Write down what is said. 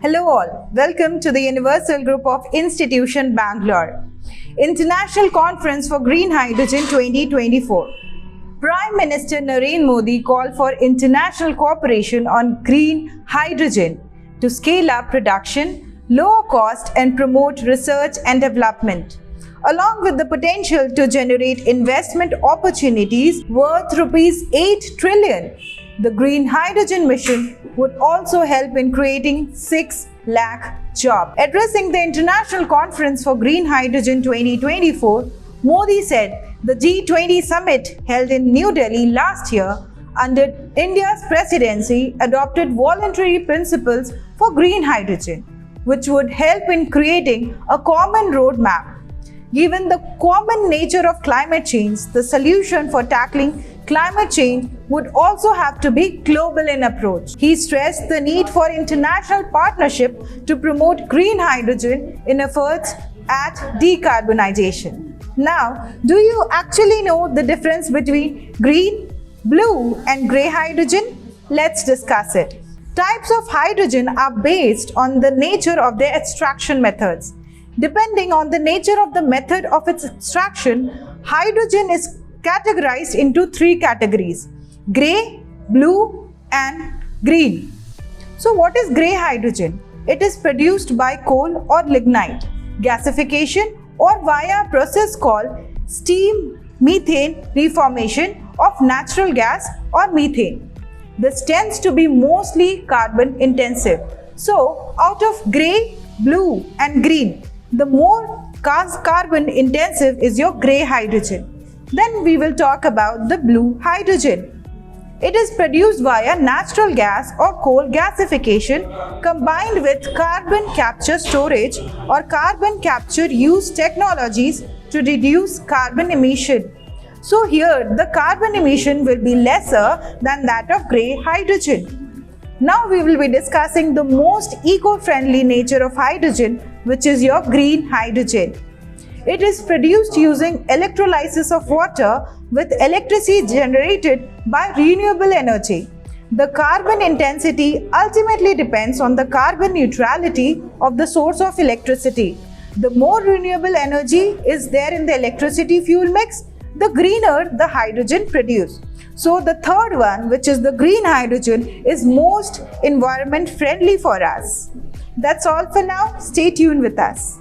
Hello all, welcome to the Universal Group of Institution Bangalore, International Conference for Green Hydrogen 2024. Prime Minister Narendra Modi called for international cooperation on green hydrogen to scale up production, lower cost and promote research and development, along with the potential to generate investment opportunities worth rupees 8 trillion. The Green Hydrogen Mission would also help in creating 6 lakh jobs. Addressing the International Conference for Green Hydrogen 2024, Modi said the G20 summit held in New Delhi last year under India's presidency adopted voluntary principles for green hydrogen, which would help in creating a common roadmap. Given the common nature of climate change, the solution for tackling climate change would also have to be global in approach. He stressed the need for international partnership to promote green hydrogen in efforts at decarbonization. Now, do you actually know the difference between green, blue and grey hydrogen? Let's discuss it. Types of hydrogen are based on the nature of their extraction methods. Depending on the nature of the method of its extraction, hydrogen is categorized into 3 categories: grey, blue and green. So what is grey hydrogen? It is produced by coal or lignite, gasification or via a process called steam methane reformation of natural gas or methane. This tends to be mostly carbon intensive. So out of grey, blue and green, the more carbon intensive is your grey hydrogen. Then we will talk about the blue hydrogen. It is produced via natural gas or coal gasification combined with carbon capture storage or carbon capture use technologies to reduce carbon emission. So here the carbon emission will be lesser than that of grey hydrogen. Now we will be discussing the most eco-friendly nature of hydrogen, which is your green hydrogen. It is produced using electrolysis of water with electricity generated by renewable energy. The carbon intensity ultimately depends on the carbon neutrality of the source of electricity. The more renewable energy is there in the electricity fuel mix, the greener the hydrogen produced. So the third one, which is the green hydrogen, is most environment friendly for us. That's all for now. Stay tuned with us.